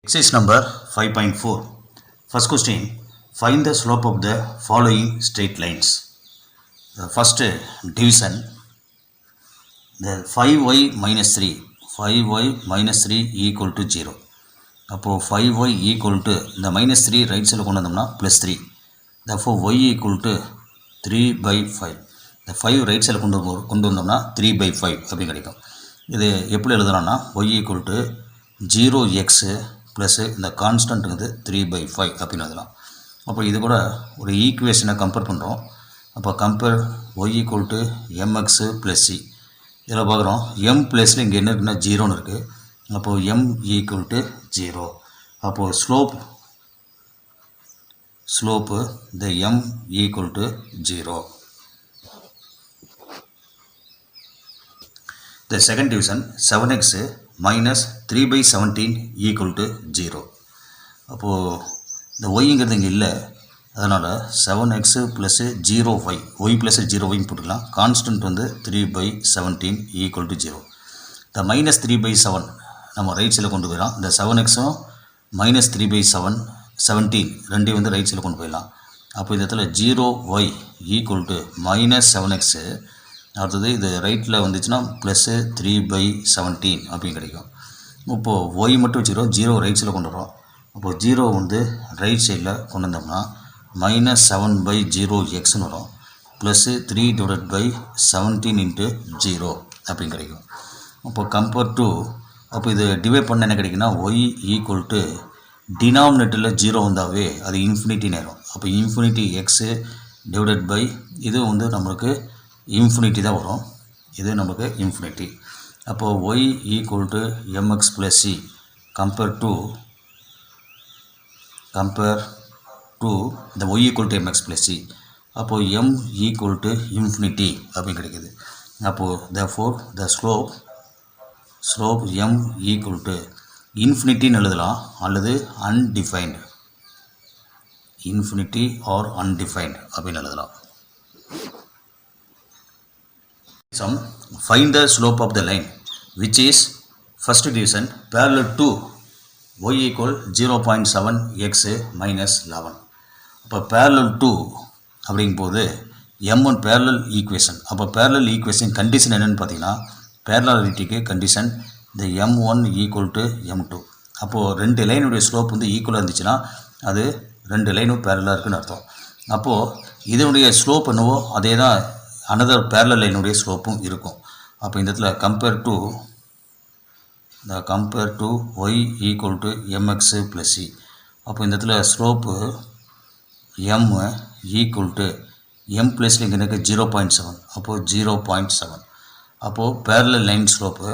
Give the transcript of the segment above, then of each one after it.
Exercise number 5.4. First question. Find the slope of the following straight lines. The first division. The 5y minus 3. 5y minus 3 equal to 0. அப்போ 5y equal to இந்த minus 3 right side கொண்டு வந்தோம்னா plus 3. Therefore y equal to 3 by 5. இந்த 5 right side கொண்டு வந்தோம்னா 3 by 5 அப்படி கிடைக்கும். இது எப்படி எழுதலாம்னா y equal to 0x plus இந்த கான்ஸ்டன்ட்டுங்கிறது 3/5 அப்படின்னு எழுதலாம். அப்போ இது கூட ஒரு ஈக்குவேஷனை கம்பேர் பண்ணுறோம். அப்போ compare y equal to mx plus c. இதில் பார்க்குறோம் m ப்ளஸில் இங்கே என்ன இருக்குன்னா 0ன்னு இருக்குது. அப்போது m ஈக்குவல் டு 0. அப்போது ஸ்லோப்பு இந்த m equal to 0. The second division 7x minus 3/17 equal to 0. அப்போது இந்த ஒய்ங்கிறது இங்கே இல்லை, அதனால் 7x plus 0y Y plus 0y போட்டுக்கலாம். கான்ஸ்டன்ட் வந்து 3/17 ஈக்குவல் டு 0. இந்த மைனஸ் 3/7 நம்ம ரைட் சைடில் கொண்டு போயிடலாம். இந்த 7xம் மைனஸ் 3/17 ரெண்டையும் வந்து ரைட் சைடில் கொண்டு போயிடலாம். அப்போ இந்த இடத்துல 0y equal to minus 7x, அடுத்தது இது ரைட்டில் வந்துச்சுன்னா ப்ளஸ்ஸு 3/17 அப்படின்னு கிடைக்கும். இப்போது ஒய் மட்டும் வச்சுக்கிறோம், 0 ரைட் சைடில் கொண்டு வரோம். அப்போது 0 வந்து ரைட் சைடில் கொண்டு வந்தோம்னா மைனஸ் 7/0xன்னு வரும், ப்ளஸ்ஸு 3/17 இன்ட்டு 0 அப்படின்னு கிடைக்கும். அப்போ கம்பேர் டு அப்போ இது டிவைட் பண்ண என்ன கிடைக்குன்னா ஒய் ஈக்குவல் டு டினாமினேட்டரில் 0 வந்தாவே அது இன்ஃபினிட்டி நேரம். அப்போ இன்ஃபினிட்டி எக்ஸு டிவைடட் பை இது வந்து நம்மளுக்கு இன்ஃபினிட்டி தான் வரும், இது நமக்கு இன்ஃபினிட்டி. அப்போது y equal to mx plus c compare to இந்த y equal to mx plus c. அப்போது m ஈக்குவல் டு இன்ஃபினிட்டி அப்படின்னு கிடைக்குது. அப்போது therefore the slope m equal to இன்ஃபினிட்டின்னு எழுதலாம் அல்லது undefined, இன்ஃபினிட்டி ஆர் undefined அப்படின்னு எழுதலாம். Find the slope of the line which is first division parallel to y equal 0.7x minus 11. அப்போ parallel to அப்படிங்கும்போது m1 parallel equation. அப்போ parallel equation condition என்னென்னு பார்த்தீங்கன்னா parallelityக்கு கண்டிஷன் இந்த m1 equal to m2. அப்போது ரெண்டு லைனுடைய ஸ்லோப் வந்து ஈக்குவலாக இருந்துச்சுன்னா அது ரெண்டு லைனும் பேரலாக இருக்குன்னு அர்த்தம். அப்போது இதனுடைய ஸ்லோப் என்னவோ அதே தான் அனதர் பேரலல் லைனுடைய ஸ்லோப்பும் இருக்கும். அப்போ இந்த இடத்துல compare to y equal to m x plus c. அப்போ இந்த இடத்துல slope m equal to m ப்ளஸில் இங்கே எனக்கு 0.7, அப்போது 0.7. அப்போது parallel line slope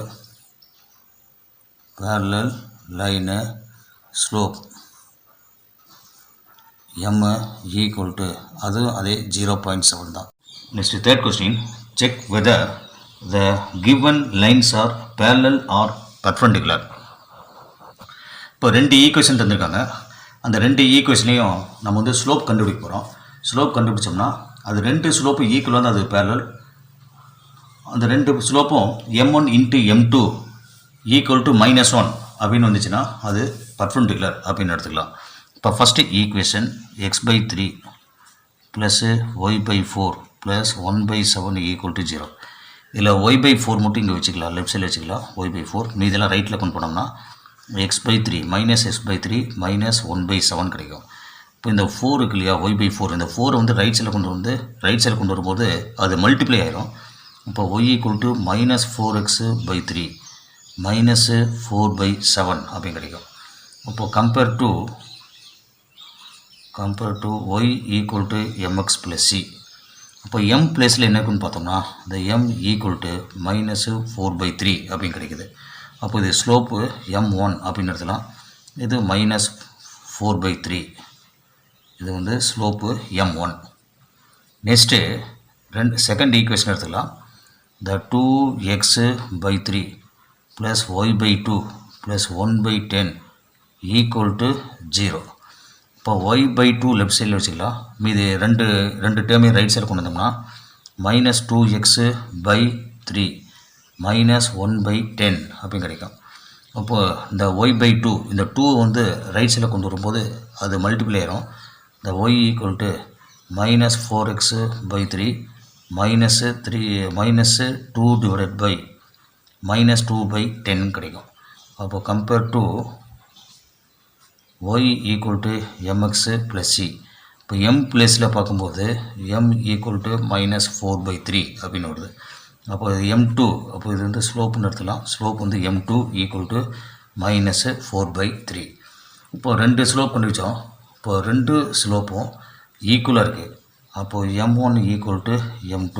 parallel line slope m equal to அதுவும் அதே 0.7 தான். Next, third question. Check whether the given lines are parallel or perpendicular. இப்போ ரெண்டு ஈக்குவேஷன் தந்திருக்காங்க. அந்த ரெண்டு ஈக்குவேஷனையும் நம்ம வந்து ஸ்லோப் கண்டுபிடிக்க போகிறோம். ஸ்லோப் கண்டுபிடிச்சோம்னா அது ரெண்டு ஸ்லோப்பும் ஈக்குவலாக தான் அது பேரலல். அந்த ரெண்டு ஸ்லோப்பும் m1 into m2 equal to -1 அப்படின்னு வந்துச்சுன்னா அது பர்பெண்டிகுலர் அப்படின்னு எடுத்துக்கலாம். இப்போ first equation x/3 plus y/4 plus 1/7 equal to 0. இதில் y/4 மட்டும் இங்கே வச்சுக்கலாம், லெஃப்ட் சைடில் வச்சுக்கலாம் y/4. மீதெல்லாம் ரைட்டில் கொண்டு போனோம்னா x/3 மைனஸ் x/3 மைனஸ் 1/7 கிடைக்கும். இப்போ இந்த 4 இருக்கு இல்லையா y/4, இந்த 4 வந்து ரைட் சைடில் கொண்டு வரும்போது அது மல்டிப்ளை ஆயிரும். இப்போ y equal to minus 4x/3 minus 4/7 அப்படின்னு கிடைக்கும். அப்போது compare to y equal to mx plus c. அப்போ m ப்ளஸில் என்ன இருக்குன்னு பார்த்தோம்னா இந்த m ஈக்குவல் டு மைனஸ் 4/3 அப்படின்னு கிடைக்குது. அப்போ இது ஸ்லோப்பு m1 அப்படின்னு எடுத்துக்கலாம். இது மைனஸ் 4/3, இது வந்து slope m1. Next second equation எடுத்துக்கலாம். இந்த 2x/3 plus y/2 plus 1/10 equal to 0. இப்போ y/2 லெஃப்ட் சைடில் வச்சுக்கலாம். மீது ரெண்டு டேர்மையும் ரைட் சைடில் கொண்டு வந்தோம்னா மைனஸ் 2x/3 மைனஸ் 1/10 அப்படின்னு கிடைக்கும். அப்போது இந்த y/2 இந்த 2 வந்து ரைட் சைடில் கொண்டு வரும்போது அது மல்டிப்ளை ஆயிரும். இந்த y equal to -4x/3 -2 divided by -2/10 கிடைக்கும். அப்போ compare to y equal to mx plus c. இப்போ m பிளேஸில் பார்க்கும்போது m ஈக்குவல் டு -4/3 அப்படின்னு வருது. அப்போ m2 அப்போ இது வந்து ஸ்லோப்புன்னு எடுத்துக்கலாம். ஸ்லோப் வந்து m2 ஈக்குவல் டு -4/3. இப்போ ரெண்டு ஸ்லோப் கண்டுபிடிச்சோம். இப்போ ரெண்டு ஸ்லோப்பும் ஈக்குவலாக இருக்குது. அப்போது m1 equal to m2.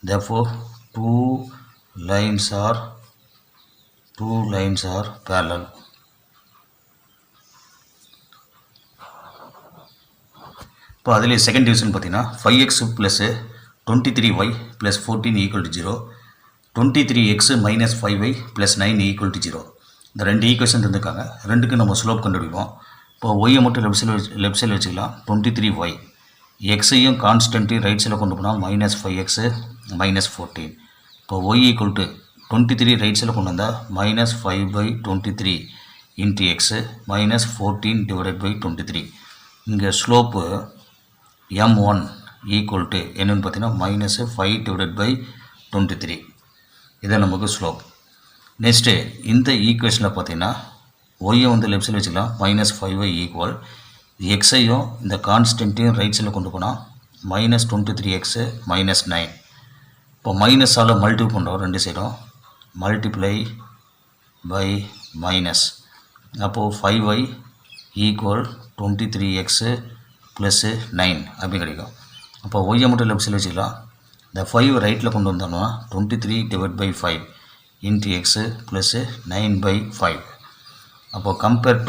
therefore two lines are parallel. இப்போ அதில் செகண்ட் டிவிஷன் பார்த்தீங்கன்னா 5x plus 23y plus 14 equal to 0, 23x minus 5y plus 9 equal to 0. இந்த ரெண்டு ஈக்குவேஷன் இருந்திருக்காங்க. ரெண்டுக்கு நம்ம ஸ்லோப் கண்டுபிடிப்போம். இப்போ ஒய்யை மட்டும் லெஃப்ட் சைடில் வச்சுக்கலாம். 23y எக்ஸையும் கான்ஸ்டன்ட்டு ரைட் சைடில் கொண்டு போனால் -5x -14. இப்போ ஒய் ஈக்குவல் டு 23 ரைட் சைடில் கொண்டு வந்தால் -5/23 இன்ட்டு எக்ஸு -14 டிவைடட் பை 23. இங்கே ஸ்லோப்பு m1 ஈக்குவல் டு என்னென்னு பார்த்தீங்கன்னா -5 டிவைடட் பை 23. இதான் நமக்கு ஸ்லோப். நெக்ஸ்ட்டு இந்த ஈக்குவேஷனில் பார்த்தீங்கன்னா ஒய்யை வந்து லெஃப்ட் சைடில் வச்சுக்கலாம். -5y ஈக்குவல் எக்ஸையும் இந்த கான்ஸ்டன்ட்டையும் ரைட் சைடில் கொண்டு போனால் -23x -9. இப்போ மைனஸால் மல்டிபிள் பண்ணுறோம் ரெண்டு சைடும். Multiply by minus. அப்போது 5y ஈக்குவல் 23x ப்ளஸ்ஸு 9 அப்படி கிடைக்கும். அப்போ ஒய்யை மட்டும் லெஃப்ட் சைடில் வச்சுக்கலாம். இந்த 5 ரைட்டில் கொண்டு வந்தோம்னா 23 divide by 5 into x plus 9/5. அப்போது compare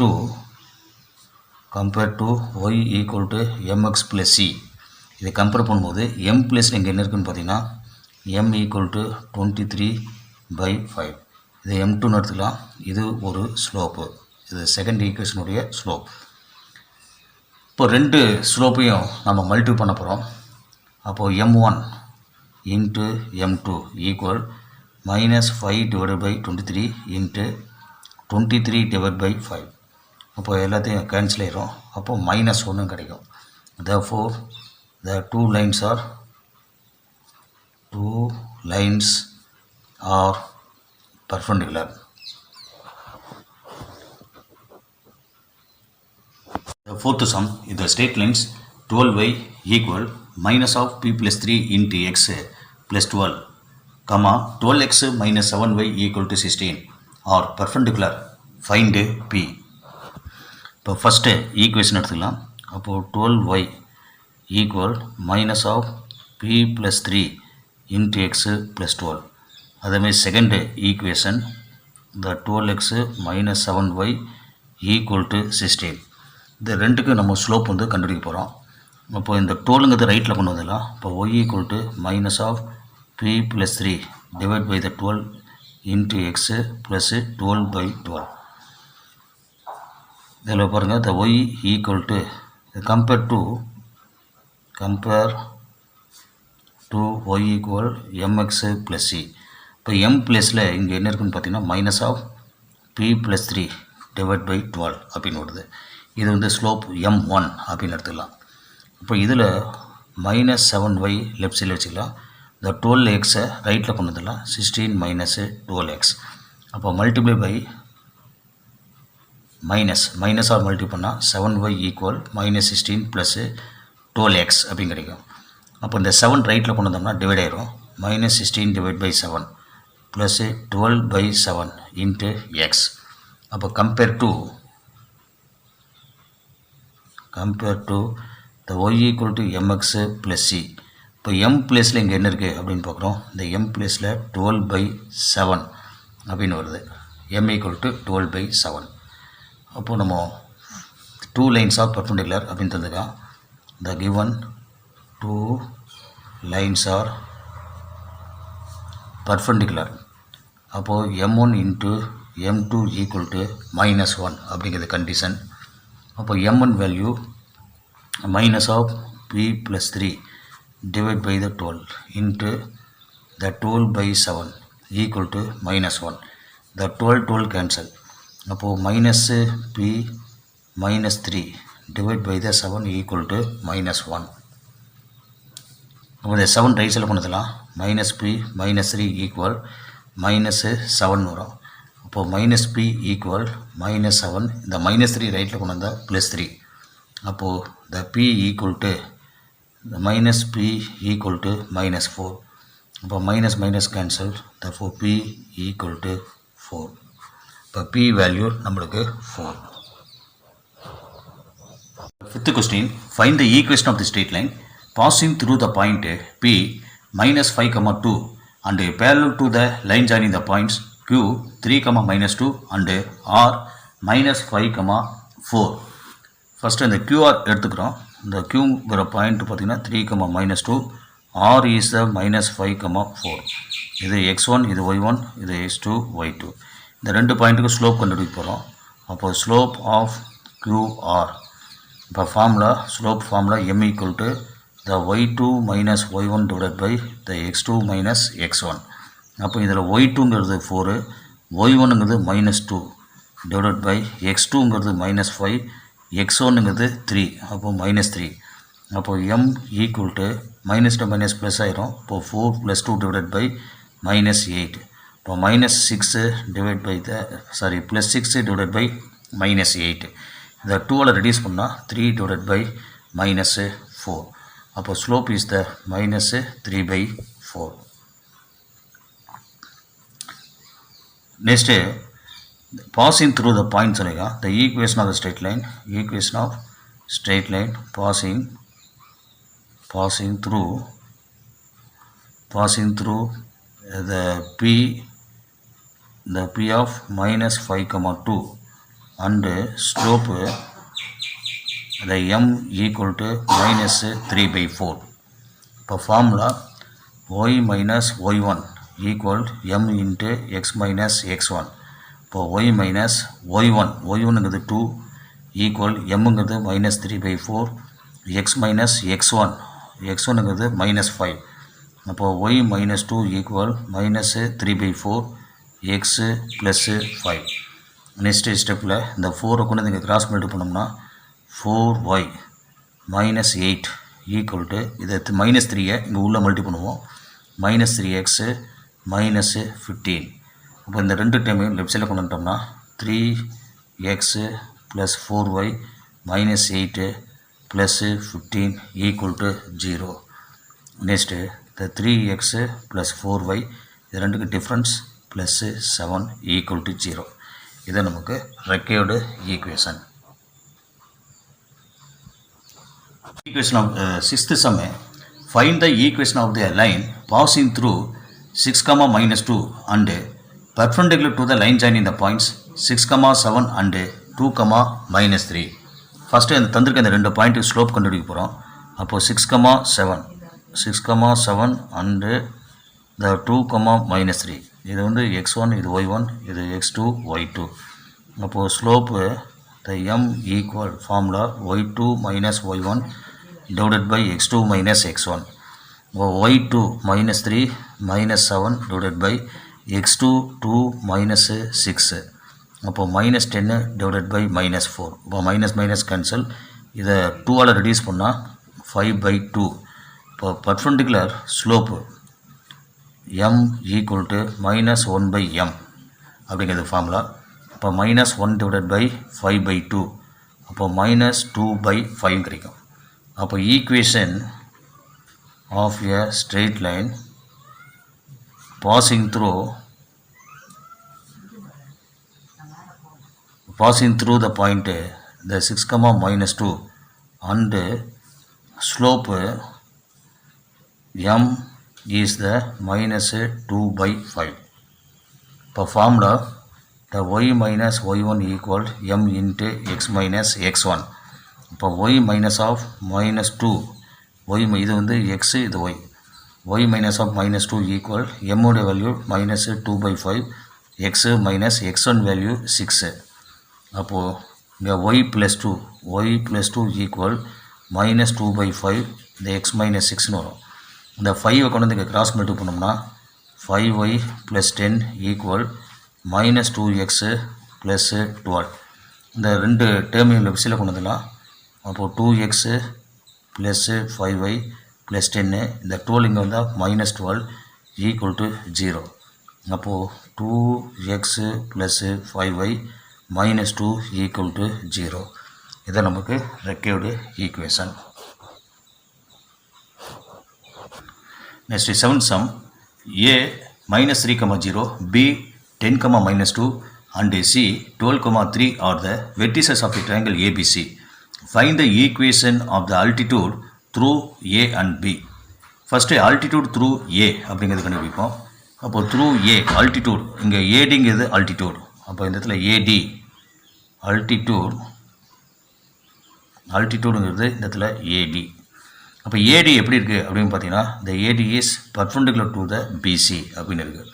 to y equal to mx plus c. இதை கம்பேர் பண்ணும்போது m ப்ளஸில் இங்கே என்ன இருக்குதுன்னு பார்த்தீங்கன்னா m ஈக்குவல் டு 23/5. இதை m2ன்னு எடுத்துக்கலாம். இது ஒரு ஸ்லோப்பு. இது செகண்ட் ஈக்குவேஷனுடைய ஸ்லோப். இப்போ ரெண்டு ஸ்லோப்பையும் நம்ம மல்டிபிள் பண்ண போகிறோம். அப்போது m1 into m2 equal -5 divided by 23 into 23 divide by 5. அப்போ எல்லாத்தையும் கேன்சல் ஆயிரும். அப்போது -1 கிடைக்கும். therefore the two lines are perpendicular. The fourth sum is the straight lines 12y equal minus of p plus 3 into x plus 12, 12x minus 7y equal to 16 are perpendicular. Find p. இப்போ first equation எடுத்துக்கலாம். அப்போது 12y equal minus of p plus 3 into x plus 12. அதேமாதிரி second equation இந்த 12x minus 7y equal to 16. இந்த ரெண்டுக்கு நம்ம slope வந்து கண்டுபிடிக்க போகிறோம். அப்போ இந்த 12ங்கிறது ரைட்டில் கொண்டு வந்துடலாம். இப்போ y equal to minus of p plus 3 divide by the 12 into x plus 12/12. இதில் பாருங்கள் இந்த y equal to compare to y equal mx plus c. இப்போ m ப்ளஸில் இங்கே என்ன இருக்குதுன்னு பார்த்தீங்கன்னா minus of p plus 3 divide by 12 அப்படின்னு வருது. இது வந்து ஸ்லோப் m1 அப்படின்னு எடுத்துக்கலாம். இப்போ இதில் -7y லெஃப்ட் சைடில் வச்சுக்கலாம். இந்த 12xை ரைட்டில் கொண்டு வந்துடலாம். 16 மைனஸ் 12x. அப்போ மல்டிப்ளை பை மைனஸால் மல்டிப்ளை பண்ணால் 7y ஈக்குவல் -16 ப்ளஸ்ஸு 12x அப்படின்னு கிடைக்கும். அப்போ இந்த 7 ரைட்டில் கொண்டு வந்தோம்னா டிவைட் ஆயிரும். -16 divide by 7 plus 12/7 into x. அப்போ compare to the y equal to mx plus c. இப்போ m ப்ளேஸில் இங்கே என்ன இருக்குது அப்படின்னு பார்க்குறோம். இந்த m ப்ளேஸில் 12/7 அப்படின்னு வருது. m equal to 12/7. அப்போது நம்ம 2 lines are perpendicular அப்படின்னு தந்துருக்கான். the given 2 lines are perpendicular. அப்போது m1 into m2 equal to -1 அப்படிங்கிறது கண்டிஷன். அப்போ m1 value minus of p plus 3 divided by the 12 into the 12/7 equal to -1. The 12 cancel. அப்போது minus P minus 3 divide by the 7 equal to -1. அப்போ இந்த 7 right சைடில் கொண்டு வரலாம். Minus P minus 3 equal -7 வரும். அப்போது மைனஸ் பி ஈக்குவல் -7. இந்த -3 ரைட்டில் கொண்டு வந்தால் +3. அப்போது the p equal to the minus p equal to -4. அப்போ minus minus cancel. therefore p equal to 4. இப்போ p வேல்யூ நம்மளுக்கு 4. Fifth question, find the equation of the straight line passing through the point p -5, 2 and parallel to the line joining the points q 3, -2 and r -5, 4. First இந்த QR எடுத்துக்கிறோம். இந்த Qங்கிற point பார்த்திங்கன்னா 3, -2, R is the -5, 4. இது x1, இது y1, இது x2, y2. இந்த ரெண்டு பாயிண்ட்டுக்கு ஸ்லோப் கண்டுபிடிக்க போகிறோம். அப்போது ஸ்லோப் ஆஃப் QR, இப்போ formula slope formula m equal to the y2 minus y1 divide by the x2 minus x1. அப்போ இதில் y2ங்கிறது 4, y1ங்கிறது -2 டிவைட் பை x2ங்கிறது -5, x1ங்கிறது 3, அப்போது -3. அப்போது m equal to minus to minus plus ஆயிரும். இப்போது 4 + 2 டிவைட் பை -8. இப்போ -6 டிவைட் பை +6 டிவைட் பை -8. இந்த 2ஆல் reduce பண்ணால் 3 divide by -4. அப்போ slope is the -3/4. Next passing through the point சொல்லிங்க. the equation of the straight line passing through the p of -5, 2 and slope the m equal to -3/4. இப்போ formula y minus y1 equal m into x minus x1. இப்போ y minus y1ங்கிறது 2 equal mங்கிறது -3/4, x minus x1ங்கிறது -5. அப்போது y minus 2 equal -3/4, x + 5. Next ஸ்டெப்பில் இந்த 4 கொண்டு இங்கே கிராஸ் மல்டிப்ளை பண்ணோம்னா 4y -8 ஈக்குவல் டு இதை -3 இங்கே உள்ளே மல்டிப்ளை பண்ணுவோம். -3x -15. இப்போ இந்த ரெண்டு டைமையும் லெஃப்ட் சைடில் கொண்டு வந்துட்டோம்னா 3x + 4y -8 + 15 equal to 0. Next இந்த 3x + 4y இது ரெண்டுக்கு டிஃப்ரென்ஸ் +7 ஈக்குவல் டு 0. இது நமக்கு ரெக்கையோட equation. Equation of sixth sum, find the equation of the line passing through 6, -2 and perpendicular to the line joining the points 6, 7 and 2, -3. First இந்த தந்திருக்க இந்த ரெண்டு point slope கண்டுபிடிக்க போகிறோம். அப்போது 6, 7 and the 2, -3. இது வந்து x1, இது y1, இது x2, y2. அப்போது slope the m equal formula y2 minus y1 divided by x2 minus x1. y2 -3 -7 divided by x2 2 -6. அப்போ -10 divided by -4. இப்போ மைனஸ் கேன்சல். இதை 2ஆல் ரெடியூஸ் பண்ணால் 5/2. இப்போ perpendicular slope m equal to -1/m அப்படிங்கிறது formula. இப்போ -1 divided by 5/2. அப்போ -2/5 கிடைக்கும். அப்போ equation of a straight line passing through the point the 6, -2 and slope m is the -2/5. இப்போ formula the y minus y1 equal m into x minus x1. இப்போ y minus of -2 இது வந்து x, இது y minus of -2 equal m உடைய value -2/5, x minus x1 value 6. அப்போது இங்கே y + 2 equal -2/5, இந்த x minus 6ன்னு வரும். இந்த 5 கொண்டு வந்து இங்கே கிராஸ் மல்டிப்ளை பண்ணோம்னா 5y + 10 equal -2x ப்ளஸ் 12. இந்த ரெண்டு டேர்மையும் லெஃப்ட் சைடில் கொண்டு வந்துடலாம். அப்போது 2x ப்ளஸ் 5y ப்ளஸ் 10, இந்த 12 இங்கே வந்தால் மைனஸ் 12 ஈக்குவல் டு 0. அப்போது 2x plus 5y minus 2 equal to 0. இதை நமக்கு required equation. Next 7th sum. A minus 3, 0, B 10, minus 2 and C 12, 3 are the vertices of the triangle ABC. Find the equation of the altitude through A and B. First altitude through A அப்படிங்கிறது கண்டுபிடிப்போம். அப்போது through A altitude இங்கே ADங்கிறது altitude. அப்போ இந்த இடத்துல AD altitudeங்கிறது இந்த இடத்துல AD. அப்போ ஏடி எப்படி இருக்குது அப்படின்னு பார்த்தீங்கன்னா இந்த AD is perpendicular to the BC அப்படின்னு இருக்குது.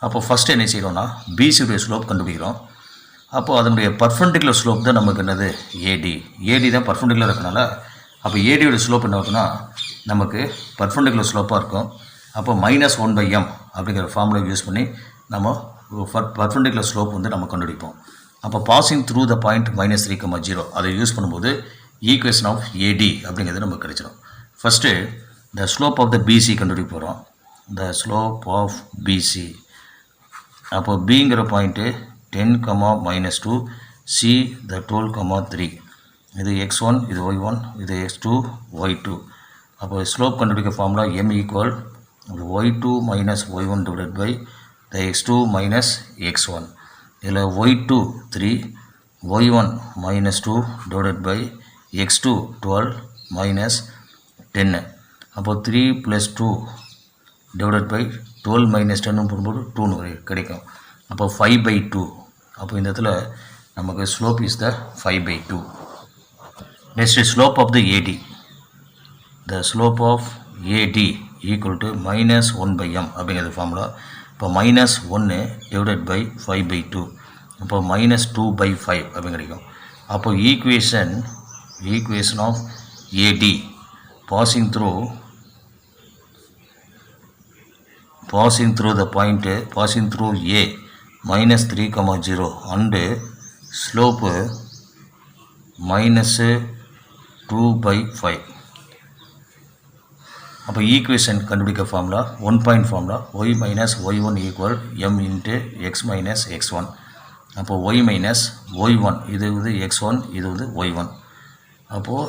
அப்போ ஃபஸ்ட்டு என்ன செய்கிறோன்னா பிசியுடைய ஸ்லோப் கண்டுபிடிக்கிறோம். அப்போது அதனுடைய பர்பெண்டிகுலர் ஸ்லோப் தான் நமக்கு என்னது ஏடி தான் பர்பெண்டிகுலர் இருக்கனால அப்போ ஏடியோட ஸ்லோப் என்ன ஆகுதுன்னா நமக்கு பர்பெண்டிகுலர் ஸ்லோப்பாக இருக்கும். அப்போ -1/m அப்படிங்கிற ஃபார்முலா யூஸ் பண்ணி நம்ம பர்பெண்டிகுலர் ஸ்லோப் வந்து நம்ம கண்டுபிடிப்போம். அப்போ பாசிங் த்ரூ த பாயிண்ட் -3, 0 அதை யூஸ் பண்ணும்போது ஈக்குவேஷன் ஆஃப் ஏடி அப்படிங்கிறது நமக்கு கிடைச்சிடும். First the slope of the BC கண்டுபிடிக்க போகிறோம். த ஸ்லோப் ஆஃப் பிசி அப்போது பிங்கிற பாயிண்ட்டு 10, -2, சி த 12, 3. இது x1, இது y1, இது x2, y2. அப்போ ஸ்லோப் கண்டுபிடிக்க formula m equal y2 minus y1 divided by the x2 minus x1. இதில் y2 3, y1 minus 2 divided by x2 12 minus 10. அப்போது 3 plus 2 divided by 12 minus 10 போடும்போது 2 கிடைக்கும். அப்போ 5/2. அப்போ இந்த இடத்துல நமக்கு slope is the 5/2. Next slope of the AD. The slope of AD equal to -1/m அப்படிங்கிறது ஃபார்முலா. இப்போ -1 டிவைடட் பை 5/2. அப்போ -2/5 அப்படின்னு கிடைக்கும். அப்போ equation of AD passing through the point passing through A -3, 0 and slope -2/5. அப்போ ஈக்குவேஷன் கண்டுபிடிக்க formula 1 point formula y minus y1 equal m into x minus x1. அப்போ y minus y1 இது வந்து x1 இது வந்து y1. அப்போது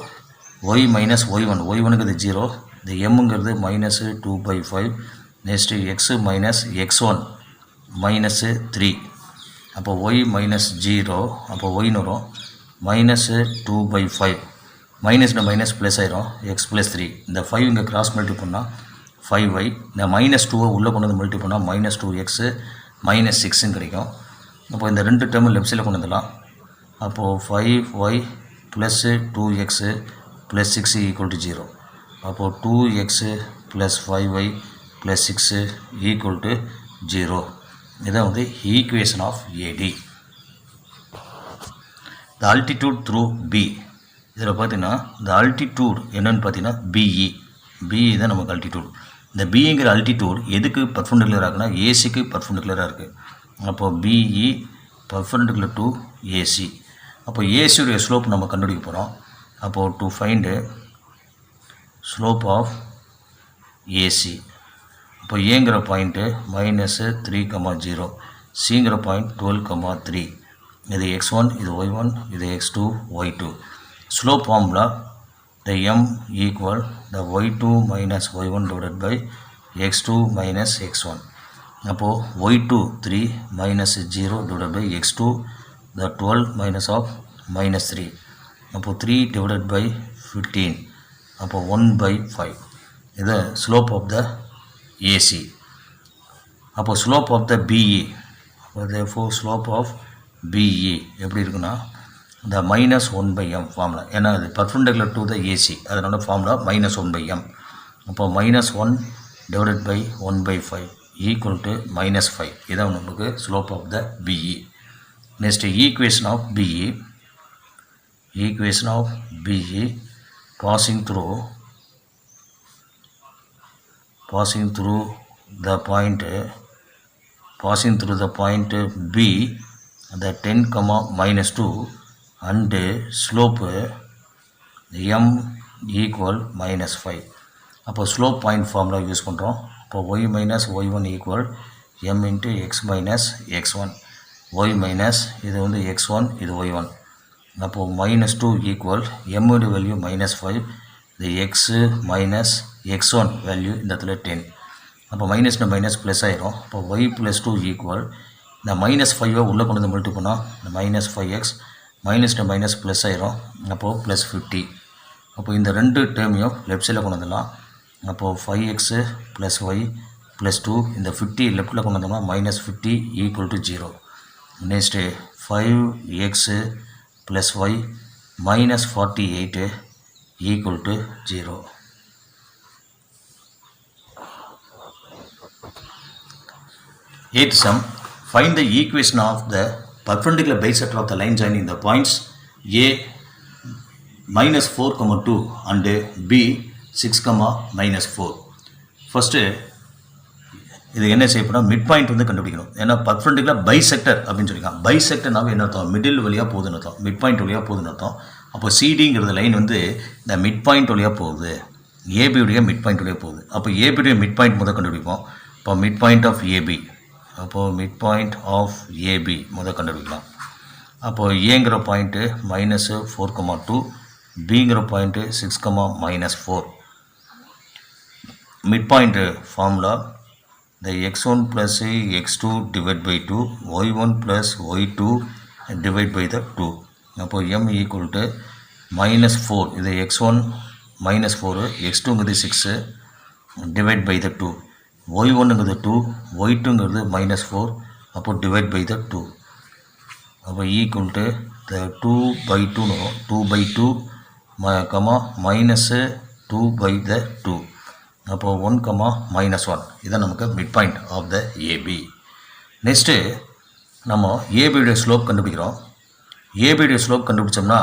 y minus y1 y1ங்கிறது 0, இந்த mங்கிறது -2/5. Next x minus x1 -3. அப்போ y minus 0 அப்போ yன்னு வரும் -2/5. மைனஸ்னா மைனஸ் ப்ளஸ் ஆயிரும் x + 3. இந்த 5 இங்கே கிராஸ் மல்டி பண்ணால் 5y. இந்த -2 உள்ளே கொண்டு வந்து மல்டி பண்ணால் -2x -6 கிடைக்கும். அப்போ இந்த ரெண்டு டேர்மு லெஃப்ட் சைடில் கொண்டு வந்துடலாம். அப்போது 5y + 2x + 6 ஈக்குவல் டு 0. அப்போது 2x + 5y + 6 ஈக்குவல் டு 0. இதான் வந்து equation of AD. The altitude through B. இதில் பார்த்தீங்கன்னா இந்த ஆல்டிடியூட் என்னென்னு பார்த்தீங்கன்னா பிஇ தான் நமக்கு ஆல்டிடியூட். இந்த பிங்கிற ஆல்டிடியூட் எதுக்கு பர்பெண்டிகுலராக இருக்குன்னா ஏசிக்கு பர்பெண்டிகுலராக இருக்குது. அப்போது பிஇ பர்பெண்டிகுலர் டு ஏசி. அப்போ ஏசியுடைய ஸ்லோப் நம்ம கண்டுபிடிக்க போகிறோம். அப்போது to find slope of AC. இப்போ ஏங்கிற பாயிண்ட்டு -3, 0, சிங்கிற பாயிண்ட் 12, 3. இது x1 இது y1 இது x2 y2. Slope formula the m equal the y2 minus y1 divided by x2 minus x1. அப்போது y2 3 minus 0 divided by x2 the 12 minus of -3. அப்போது 3 divided by 15. அப்போது 1/5. இது slope of the AC. அப்போது slope of the BE. therefore slope of BE எப்படி இருக்குன்னா இந்த -1/m formula. ஏன்னா அது பர்பெண்டிகுலர் டு த ஏசி, அதனோட ஃபார்முலா -1/m. அப்போ -1 divided by 1/5 ஈக்குவல் டு -5. இதான் நமக்கு slope of the BE. Next equation of BE passing through the point B the 10 comma minus 2 and slope m equal minus 5. அப்போ slope point formula use பண்ணுறோம். இப்போ y minus y1 equal m into x minus x1, y minus இது வந்து x1 இது y1. அப்போது minus 2 equal எம்முடைய value minus 5, இது x minus x1 value இந்த இடத்துல 10. அப்போ மைனஸ் மைனஸ் ப்ளஸ் ஆயிரும். அப்போ y ப்ளஸ் 2 ஈக்குவல் இந்த மைனஸ் 5 உள்ளே கொண்டு வந்து மல்டி பண்ணால் இந்த minus 5x minus minus plus ஆயிரும். அப்போது ப்ளஸ் 50. அப்போ இந்த ரெண்டு டேர்மையும் லெஃப்ட் சைடில் கொண்டு வந்துடலாம். அப்போது 5x ப்ளஸ் y ப்ளஸ் 2 இந்த 50 லெஃப்டில் கொண்டு வந்தோம்னா minus 50 equal to 0. Next 5x plus y minus 48 equal to 0. Eighth sum, find the equation of the perpendicular bisector of the line joining the points A minus 4, 2 and B 6, minus 4. First இது என்ன செய்யப்போனால் mid point வந்து கண்டுபிடிக்கணும். ஏன்னா perpendicular bisector அப்படின்னு சொல்லியிருக்காங்க. பைசெக்டர்னாவே என்ன அர்த்தம்? Middle வழியாக போகுதுன்னு அர்த்தம், மிட் பாயிண்ட் வழியாக போகுதுன்னு அர்த்தம். அப்போ சிடிங்கிறது லைன் வந்து இந்த மிட் பாயிண்ட் வழியாக போகுது, ஏபியுடைய மிட் பாயிண்ட் வழியாக போகுது. அப்போ ஏபியுடைய மிட் பாயிண்ட் முதல் கண்டுபிடிப்போம். இப்போ மிட் பாயிண்ட் ஆஃப் ஏபி, அப்போது மிட் பாயிண்ட் ஆஃப் ஏபி முதல் கண்டுபிடிக்கலாம். அப்போது ஏங்கிற பாயிண்ட்டு மைனஸு 4, 2, பிங்கிற point 6, minus 4. Mid point formula the x1 plus x2 divided by 2, y1 plus y2 divided by the 2. அப்போ m equal to minus 4, இது x1 minus 4, x2ங்கிறது 6 divided by the 2, y1ங்கிறது 2, y2ங்கிறது minus 4, அப்போ divide by the 2. அப்போ equal to the 2 by 2 2 by 2 minus 2 by the 2. அப்போ 1, minus 1. இதான் நமக்கு mid point of the AB. Next நம்ம ஏபியுடைய slope கண்டுபிடிக்கிறோம். ஏபியுடைய ஸ்லோப் கண்டுபிடிச்சோம்னா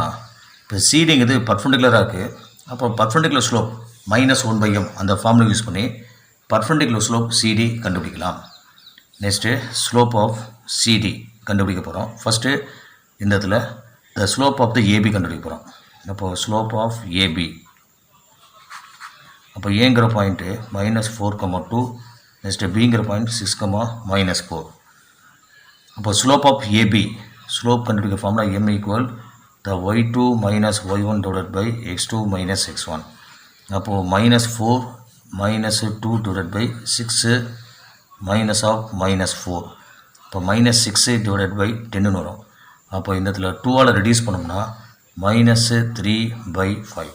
இப்போ சிடிங்கிறது பர்பெண்டிகுலராக இருக்குது. அப்போ பர்பெண்டிகுலர் ஸ்லோப் மைனஸ் 1/m அந்த ஃபார்முலா யூஸ் பண்ணி பர்பெண்டிகுலர் ஸ்லோப் சிடி கண்டுபிடிக்கலாம். நெக்ஸ்ட்டு ஸ்லோப் ஆஃப் சிடி கண்டுபிடிக்க போகிறோம். ஃபஸ்ட்டு இந்த இடத்துல the slope of the AB கண்டுபிடிக்க போகிறோம். அப்போது ஸ்லோப் ஆஃப் ஏபி, அப்போ ஏங்கிற பாயிண்ட்டு மைனஸ் 4, 2, நெக்ஸ்ட்டு பிங்கிற பாயிண்ட் 6, minus 4. அப்போ ஸ்லோப் ஆஃப் ஏபி, ஸ்லோப் கண்டுபிடிக்க formula m equal the y2 minus y1 divide by x2 minus x1. அப்போது minus 4 minus 2 divide by 6 minus of minus 4. இப்போ minus 6 divide by 10 வரும். அப்போ இந்த இடத்துல 2ஆல் reduce பண்ணோம்னா மைனஸ் 3/5.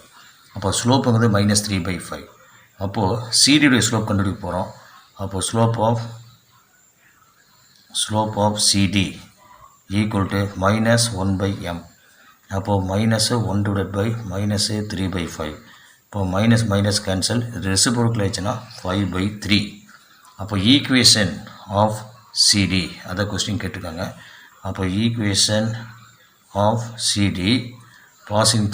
அப்போ ஸ்லோப்புங்கிறது மைனஸ் 3/5. அப்போது சிடியுடைய ஸ்லோப் கண்டுபிடிக்க போகிறோம். அப்போது slope of CD equal to minus 1/m. அப்போது மைனஸ் 1 டிவைட் பை மைனஸ் 3/5. இப்போ மைனஸ் மைனஸ் கேன்சல், ரெசிப்ரோக்கல் ஆயிடுச்சுன்னா 5/3. அப்போ ஈக்குவேஷன் ஆஃப் சிடி அதை கொஸ்டின் கேட்டிருக்காங்க. அப்போ equation of CD passing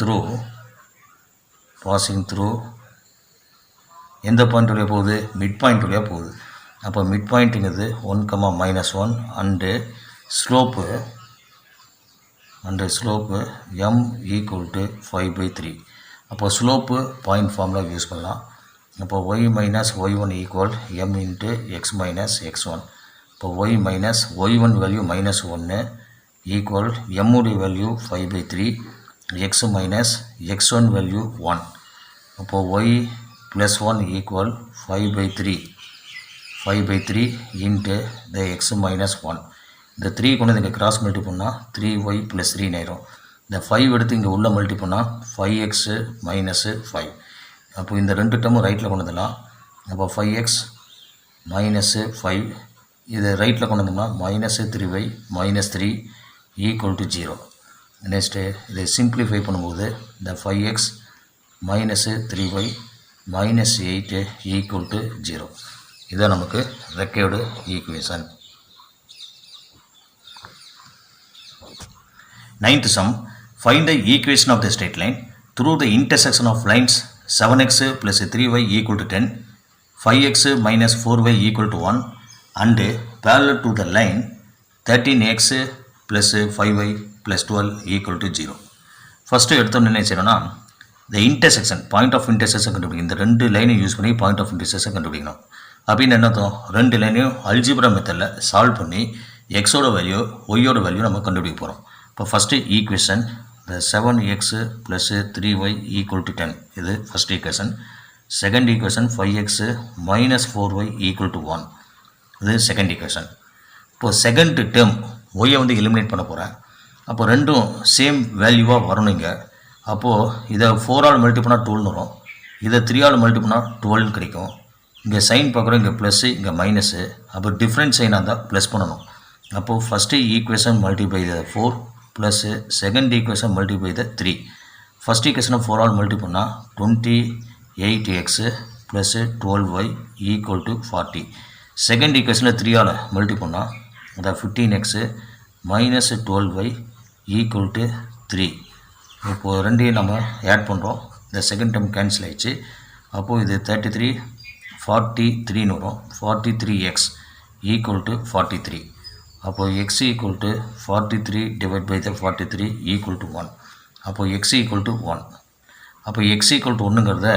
through எந்த பாயிண்ட் வழியாக போகுது? மிட் பாயிண்ட் வழியாக போகுது. அப்போ மிட் பாயிண்ட்டுங்கிறது 1, minus 1 and slope m equal to 5/3. அப்போ ஸ்லோப்பு பாயிண்ட் ஃபார்முலா யூஸ் பண்ணலாம். அப்போ y minus y1 equal m into x minus x1. இப்போ y minus y1 value minus 1 equal எம்முடைய value 5/3, x minus x1 value 1. அப்போது y plus 1 equal 5/3 into the X minus 1. இந்த 3 கொண்டு இங்கே cross multi பண்ணால் 3y plus 3 ஆயிரும். இந்த 5 எடுத்து இங்கே உள்ள மல்டி பண்ணால் 5x மைனஸ் 5. அப்போ இந்த ரெண்டு டேர்மும் ரைட்டில் கொண்டு வந்துடலாம். அப்போ 5x மைனஸ் 5 இது ரைட்டில் கொண்டு வந்தோம்னா minus 3y minus 3 equal to 0. Next இதை சிம்பிளிஃபை பண்ணும்போது இந்த 5x minus 3y minus 8 equal to 0. இதுதான் நமக்கு ரெக்கையோட equation. 9th sum, find the equation of the straight line through the intersection of lines 7x plus 3y equal to 10, 5x minus 4y equal to 1 and parallel to the line 13x plus 5y plus 12 equal to 0. First எடுத்தோன்னு என்ன செய்யணும்னா இந்த intersection point of intersection கண்டுபிடிக்கணும். இந்த ரெண்டு லைனையும் use பண்ணி point of intersection கண்டுபிடிக்கணும். அப்படின்னு என்ன அர்த்தம், ரெண்டு லைனையும் அல்ஜிப்ரா மெத்தடில் சால்வ் பண்ணி எக்ஸோட வேல்யூ ஒய்யோட வேல்யூ நம்ம கண்டுபிடிக்க போகிறோம். இப்போ ஃபஸ்ட்டு ஈக்குவேஷன் இந்த 7x plus 3y equal to 10 இது first equation. Second equation 5x minus 4y equal to 1 இது செகண்ட் ஈக்குவேஷன். இப்போது செகண்ட் டேர்ம் ஒய்யை வந்து எலிமினேட் பண்ண போகிறேன். அப்போ ரெண்டும் சேம் வேல்யூவாக வரணுங்க. அப்போது இதை 4ஆல் மல்டி பண்ணால் 12 வரும், இதை 3ஆல் மல்டி பண்ணால் 12 கிடைக்கும். இங்கே சைன் பார்க்குறோம், இங்கே ப்ளஸ்ஸு இங்கே மைனஸு. அப்போ டிஃப்ரெண்ட் சைனாக இருந்தால் ப்ளஸ் பண்ணணும். அப்போது ஃபஸ்ட்டு ஈக்குவேஷன் மல்டிப்ளை த 4 ப்ளஸ்ஸு செகண்ட் ஈக்குவேஷன் மல்டிப்ளை த 3. ஃபஸ்ட் ஈக்குவேஷனை 4ஆல் மல்டி பண்ணால் 28x plus 12y equal to 40. Second ஈக்குவேஷனில் 3ஆல் மல்டி பண்ணால் அதை 15x minus 12y equal to 3. இப்போது ரெண்டையும் நம்ம ஆட் பண்ணுறோம். இந்த செகண்ட் டேர்ம் கேன்சல் ஆகிடுச்சு. அப்போது இது 33 43ன்னு வரும். 43x equal to 43. அப்போது x equal to 43 divide by the 43 equal to 1. அப்போது x ஈக்குவல் டு 1. அப்போ x ஈக்குவல் டு 1ங்கிறத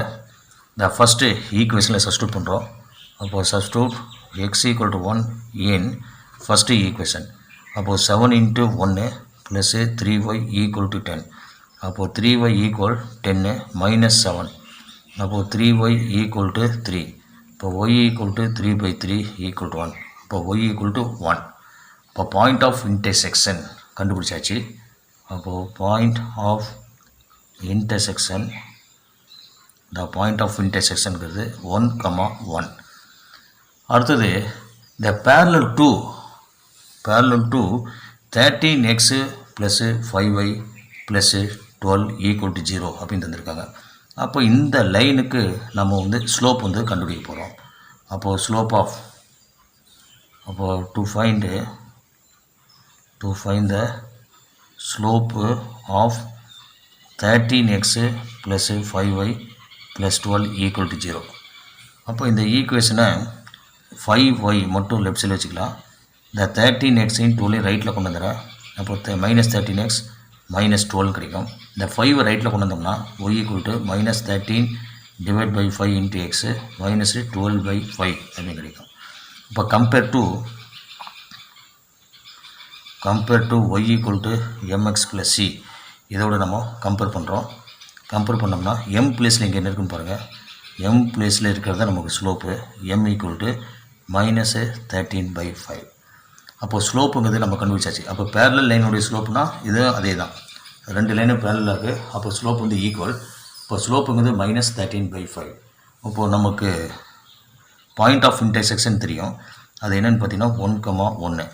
இந்த ஃபஸ்ட்டு ஈக்குவேஷனில் சப்ஸ்டியூட் பண்ணுறோம். அப்போது substitute x equal to 1 in first equation. அப்போது 7 into 1 plus 3y equal to 10. அப்போது 3y equal 10 minus 7. அப்போது 3y equal to 3. இப்போ y equal to 3/3 equal to 1. இப்போ y ஈக்குவல் டு 1. இப்போ பாயிண்ட் ஆஃப் இன்டர்செக்ஷன் கண்டுபிடிச்சாச்சு. அப்போது பாயிண்ட் ஆஃப் இன்டர்செக்ஷன் இந்த point of இன்டர்செக்ஷனுங்கிறது 1,1. அடுத்தது இந்த parallel to 13x plus 5y plus 12 equal to 0 அப்படின்னு தந்திருக்காங்க. அப்போ இந்த லைனுக்கு நம்ம வந்து ஸ்லோப் வந்து கண்டுபிடிக்க போகிறோம். அப்போது slope of to find the slope of 13x plus 5y plus 12 equal to 0. அப்போ இந்த ஈக்குவேஷனை 5y மட்டும் லெஃப்ட் சைடில் வச்சுக்கலாம். இந்த 13xையும் 12 ரைட்டில் கொண்டு வந்துடுறேன். அப்போ மைனஸ் 13x மைனஸ் 12 கிடைக்கும். இந்த 5 ரைட்டில் கொண்டு வந்தோம்னா y equal to minus 13 divide by 5 into x minus 12/5 அப்படின்னு கிடைக்கும். இப்போ compare to y equal to mx plus c இதோட நம்ம கம்பேர் பண்ணுறோம். கம்பேர் பண்ணோம்னா m பிளேஸில் இங்கே என்ன இருக்குன்னு பாருங்கள். m பிளேஸில் இருக்கிறது நமக்கு slope m equal to minus 13/5. அப்போது ஸ்லோப்புங்கிறது நம்ம கண்டுபிடிச்சாச்சு. அப்போ பேரலல் லைனுடைய ஸ்லோப்புனா இது அதே தான், ரெண்டு லைனும் பேரலாக இருக்குது. அப்போ ஸ்லோப் வந்து ஈக்குவல். இப்போ ஸ்லோப்புங்கிறது மைனஸ் 13/5. இப்போது நமக்கு பாயிண்ட் ஆஃப் இன்டர்செக்ஷன் தெரியும். அது என்னென்னு பார்த்தீங்கன்னா 1,1.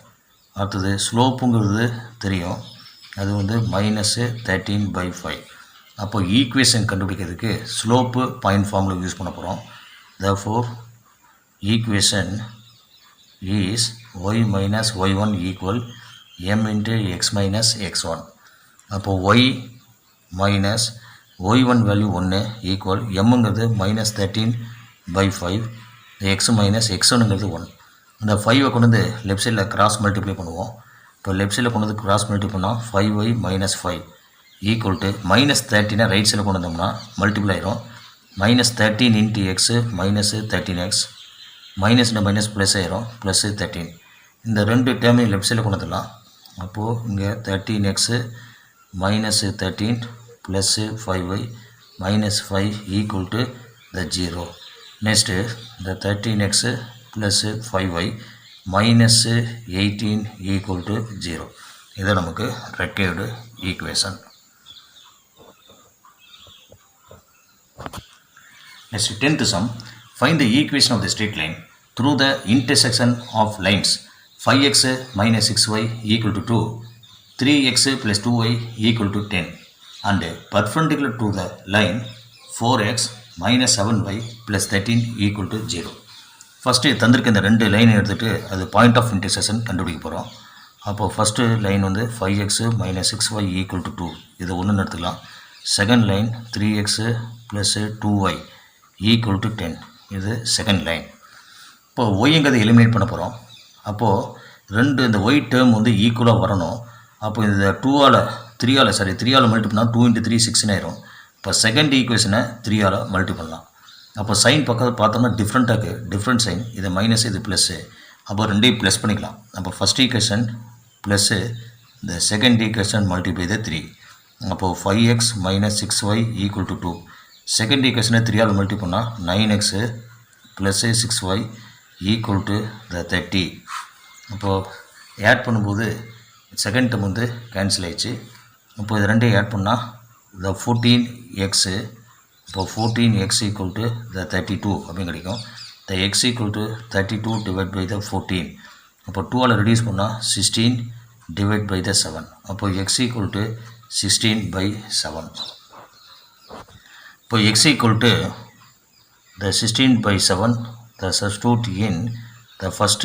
அடுத்தது ஸ்லோப்புங்கிறது தெரியும், அது வந்து மைனஸ் 13/5. அப்போ ஈக்குவேஷன் கண்டுபிடிக்கிறதுக்கு ஸ்லோப்பு பாயிண்ட் ஃபார்மில் யூஸ் பண்ண போகிறோம். Therefore equation is y minus y1 equal m into x minus x1. அப்போது y minus y1 value 1 equal mங்கிறது மைனஸ் 13/5, x மைனஸ் x1ங்கிறது 1. இந்த 5ஐ கொண்டு வந்து லெஃப்ட் சைடில் கிராஸ் மல்டிப்ளை பண்ணுவோம். இப்போ லெஃப்ட் சைடில் கொண்டு வந்து கிராஸ் மல்டிப்ளை பண்ணால் 5y minus 5 equal to minus 13 right சைடில் கொண்டு வந்தோம்னா மல்டிப்ளை ஆயிரும். Minus 13 into x minus 13x minus minus plus ஆயிரும் ப்ளஸ் 13. இந்த ரெண்டு டேர்மையும் லெஃப்ட் சைடில் கொண்டு வந்துடலாம். அப்போது இங்கே 13x minus 13 plus 5y minus 5 equal to the 0. Next இந்த 13x plus 5y minus 18 equal to 0. இது நமக்கு required equation. Next 10th sum. Find the equation of the straight line through the intersection of lines 5x minus 6y equal to 2, 3x plus 2y equal to 10 and perpendicular to the line 4x minus 7y plus 13 equal to 0. First தந்திருக்க இந்த ரெண்டு line எடுத்துகிட்டு அது point of intersection கண்டுபிடிக்க போகிறோம். அப்போது first line வந்து 5x minus 6y equal to 2 இது ஒன்றுன்னு எடுத்துக்கலாம். Second line 3x plus 2y equal to 10 இது செகண்ட் லைன். இப்போது ஒய்ங்கிறத எலிமினேட் பண்ண போகிறோம். அப்போது ரெண்டு இந்த ஒய் டேர்ம் வந்து ஈக்குவலாக வரணும். அப்போ இந்த 3ஆல் மல்டி பண்ணால் 2 × 3 6 ஆயிரும். இப்போ செகண்ட் ஈக்குவேஷனை 3ஆல் மல்டி பண்ணலாம். அப்போ சைன் பக்கத்தில் பார்த்தோம்னா டிஃப்ரெண்ட்டாக இருக்குது, டிஃப்ரெண்ட் சைன். இது மைனஸ், இது ப்ளஸ்ஸு. அப்போ ரெண்டையும் ப்ளஸ் பண்ணிக்கலாம். அப்போ ஃபஸ்ட் ஈக்குவேஷன் ப்ளஸ்ஸு, இந்த செகண்ட் ஈக்குவேஷன் மல்டிப்ளை த 3. அப்போது 5x - 6y = 2. செகண்ட் ஈக்குவேஷனை 3ஆல் மல்டி பண்ணால் 9x + 6y = 30. அப்போது ஆட் பண்ணும்போது செகண்ட் டேர்ம் வந்து கேன்சல் ஆயிடுச்சு. இப்போ இது ரெண்டையும் ஆட் பண்ணால் 14x. இப்போ 14x = 32 அப்படின்னு கிடைக்கும். the x = 32 / 14. அப்போ 2ஆல் ரெடியூஸ் பண்ணால் 16 / 7. அப்போ x = 16/7. இப்போ x = 16/7. the substitute in the first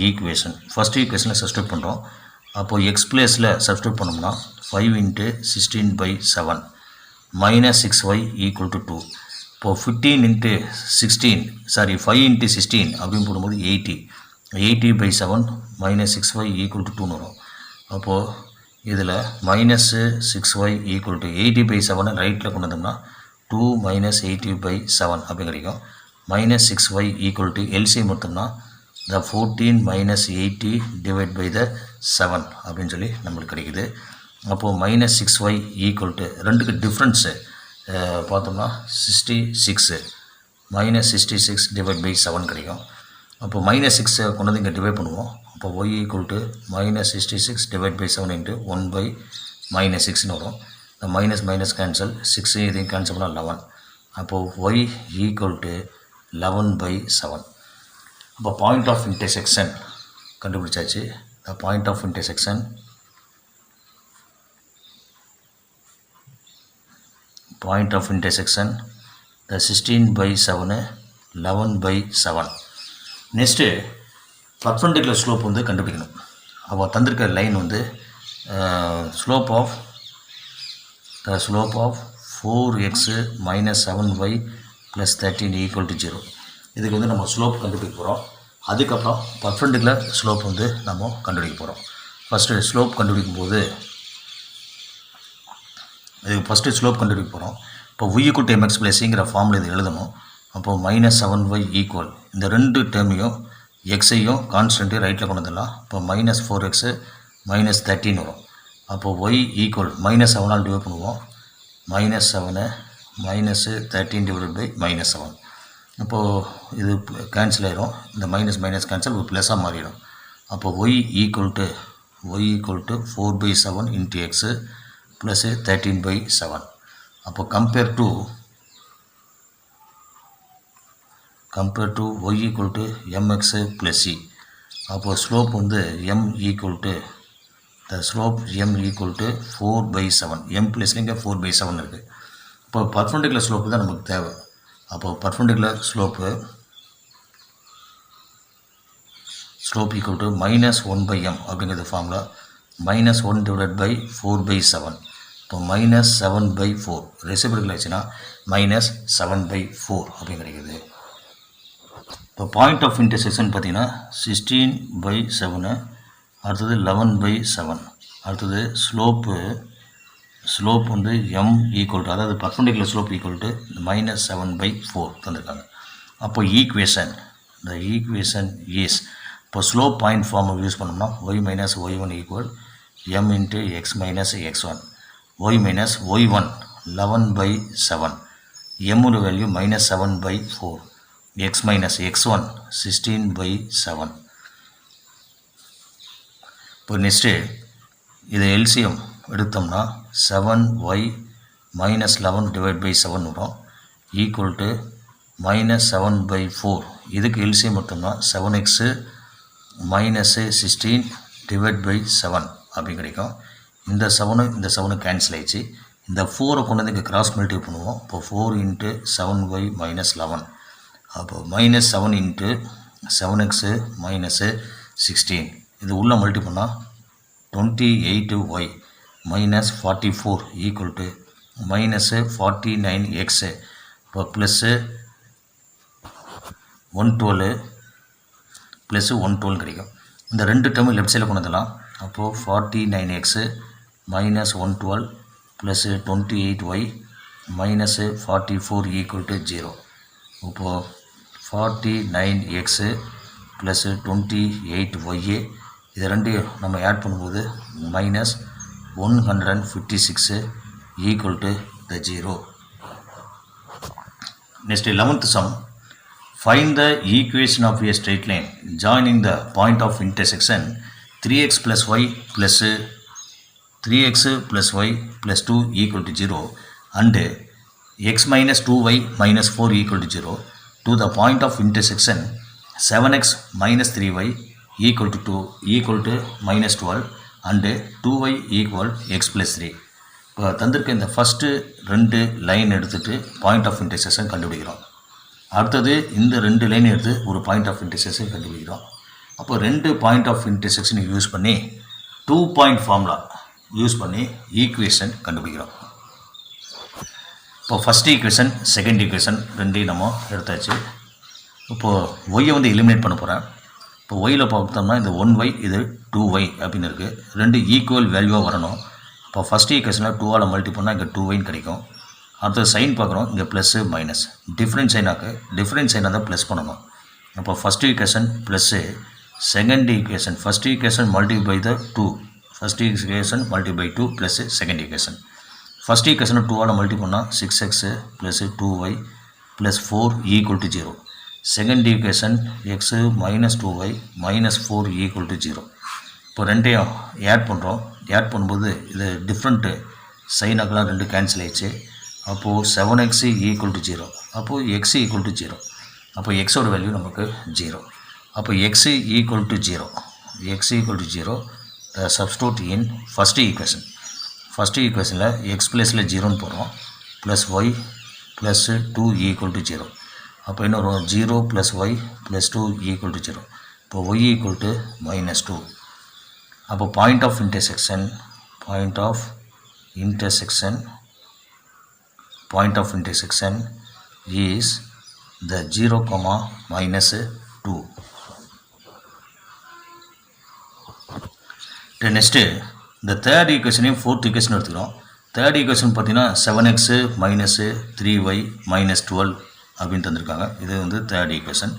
equation. First ஈக்குவேஷனில் சப்ஸ்டியூட் பண்ணுறோம். அப்போது எக்ஸ் பிளேஸில் சப்ஸ்டியூட் பண்ணோம்னா 5 × 16/7 - 6y = 2. இப்போது 5 × 16 அப்படின்னு போடும்போது 80/7 - 6y = 2 வரும். அப்போது இதில் -6y = 80/7 ரைட்டில் கொண்டு வந்தோம்னா 2 - 80/7 அப்படின்னு கிடைக்கும். -6y = எல்சிஎம் எடுத்தோம்னா 14 - 80 / 7 அப்படின்னு சொல்லி நம்மளுக்கு கிடைக்குது. அப்போது -6y = ரெண்டுக்கு டிஃப்ரென்ஸு பார்த்தோம்னா 66 -66 / 7 கிடைக்கும். அப்போ -6 கொண்டு வந்து இங்கே டிவைட் பண்ணுவோம். அப்போ y = -66 / 7 × 1/-6 வரும். இந்த மைனஸ் கேன்சல், 6 இதையும் கேன்சல் பண்ணால் 11. அப்போது y = 11/7. அப்போ பாயிண்ட் ஆஃப் இன்டர்செக்ஷன் கண்டுபிடிச்சாச்சு. the point of intersection the 16/7 11/7. Next perpendicular slope வந்து கண்டுபிடிக்கணும். அப்போ தந்திருக்க லைன் வந்து ஸ்லோப் ஆஃப் 4x - 7y + 13 = 0. இதுக்கு வந்து நம்ம ஸ்லோப் கண்டுபிடிக்க போகிறோம். அதுக்கப்புறம் பர்பெண்டிகுலர் ஸ்லோப் வந்து நம்ம கண்டுபிடிக்க போகிறோம். ஃபஸ்ட்டு ஸ்லோப் கண்டுபிடிக்கும் போது இப்போ y = mx + cங்கிற ஃபார்மில் இது எழுதணும். அப்போது -7y = இந்த ரெண்டு டேர்மையும் எக்ஸையும் கான்ஸ்டன்ட்டையும் ரைட்டில் கொண்டு வந்துடலாம். இப்போ -4x - 13 வரும். அப்போது y = -7ஆல் டிவைட் பண்ணுவோம். -7 - 13 / -7. அப்போது இது கேன்சல் ஆகிடும். இந்த மைனஸ் கேன்சல் ஒரு ப்ளஸ்ஸாக மாறிடும். அப்போ y = 4/7 × x + 13/7. அப்போ compare to y = mx + c. அப்போது ஸ்லோப் வந்து m = 4/7. m + இங்கே 4/7 இருக்குது. இப்போ பர்பெண்டிகுலர் ஸ்லோப்பு தான் நமக்கு தேவை. அப்போ பர்பெண்டிகுலர் ஸ்லோப் = -1/m அப்படிங்கிறது ஃபார்முலா. -1 / 4/7. இப்போ -7/4 ரெசிபிரிக்கல் ஆச்சுன்னா -7/4 அப்படின்னு கிடைக்குது. இப்போ பாயிண்ட் ஆஃப் இன்டர்செக்ஷன் பார்த்தீங்கன்னா 16/7, அடுத்தது 11/7, அடுத்தது ஸ்லோப் வந்து m = அதாவது பர்பெண்டிகுலர் ஸ்லோப் = -7/4 தந்திருக்காங்க. அப்போ ஈக்குவேஷன் இஸ், இப்போ ஸ்லோப் பாயிண்ட் ஃபார்மை யூஸ் பண்ணோம்னா y - y1 = m × x - x1. y - y1 11/7, m value -7/4, x - x1 16/7. இப்போ நெக்ஸ்ட்டு இதை எல்சிஎம் எடுத்தோம்னா 7y - 11 / 7 வரும் = -7/4. இதுக்கு எல்சிஎம் எடுத்தோம்னா 7x - 16 / 7 அப்படி கிடைக்கும். இந்த 7 கேன்சல் ஆயிடுச்சு. இந்த 4 கொண்டு வந்து இங்கே கிராஸ் மல்டிப்ளை பண்ணுவோம். இப்போ 4 × 7y - 11. அப்போ -7 × 7x - 16. இது உள்ளே மல்டி பண்ணால் 28y - 44 = -49x. இப்போ +112 +112 கிடைக்கும். இந்த ரெண்டு டேர்மு லெஃப்ட் சைடில் கொண்டு வந்துடலாம். அப்போது 49x minus 112 plus 28y minus 44 equal to 0. இப்போ 49x plus 28y இது ரெண்டையும் நம்ம ஆட் பண்ணும்போது minus 156 equal to the 0. Next 11th sum. Find the equation of a straight line joining the point of intersection 3x plus y plus 3x plus y plus 2 equal to 0 and x minus 2y minus 4 equal to 0 to the point of intersection 7x minus 3y equal to 2 equal to minus 12 and 2y equal x plus 3. இப்போ தந்திருக்க இந்த first 2 line எடுத்துகிட்டு point of intersection கண்டுபிடிக்கிறோம். அடுத்தது இந்த 2 line எடுத்து ஒரு point of intersection கண்டுபிடிக்கிறோம். அப்போ 2 பாயிண்ட் ஆஃப் இன்டர்செக்ஷனை யூஸ் பண்ணி 2 பாயிண்ட் ஃபார்முலா யூஸ் பண்ணி ஈக்குவேஷன் கண்டுபிடிக்கிறோம். இப்போ ஃபஸ்ட் ஈக்குவேஷன் செகண்ட் ஈக்குவேஷன் ரெண்டையும் நம்ம எடுத்தாச்சு. இப்போது ஒய்யை வந்து எலிமினேட் பண்ண போகிறேன். இப்போ ஒய்யில் பார்த்தோம்னா இந்த 1y இது 2y அப்படின்னு இருக்குது. ரெண்டு ஈக்குவல் வேல்யூவாக வரணும். இப்போ ஃபஸ்ட் ஈக்குவேஷனில் 2ஆல் மல்டி பண்ணால் இங்கே 2y கிடைக்கும். அடுத்தது சைன் பார்க்குறோம், இங்கே ப்ளஸ்ஸு மைனஸ் டிஃப்ரெண்ட் சைனாக்கு டிஃப்ரெண்ட் சைனாக தான் ப்ளஸ் பண்ணணும். அப்போ first equation plus second equation first equation multi by the 2 first equation multi by 2 plus second equation. First ஈக்குவேஷனை 2ஆல் மல்டி பண்ணால் 6x plus 2y plus 4 equal to 0. Second equation x minus 2y minus 4 equal to 0. இப்போ ரெண்டையும் add பண்ணுறோம். Add பண்ணும்போது இது different சைனாக்கெலாம் ரெண்டு cancel ஆயிடுச்சு. அப்போது 7x ஈக்குவல் டு 0. அப்போது x ஈக்குவல் டு 0. அப்போ எக்ஸோட வேல்யூ நமக்கு 0. அப்போ x equal to 0 x equal to 0 substitute in first equation. First ஈக்குவேஷனில் எக்ஸ் ப்ளஸில் 0ன்னு போடுறோம் plus y plus 2 equal to 0. அப்போ என்ன வரும் 0 plus y plus 2 equal to 0. இப்போ ஒய் ஈக்குவல் டு மைனஸ் 2. அப்போ point of intersection is the 0, minus 2. Next இந்த தேர்ட் ஈக்குவேஷனையும் ஃபோர்த் ஈக்குவேஷன் எடுத்துக்கிறோம். தேர்ட் ஈக்குவேஷன் பார்த்தீங்கன்னா 7x மைனஸ் 3y மைனஸ் 12 அப்படின்னு தந்திருக்காங்க. இது வந்து தேர்ட் ஈக்குவேஷன்.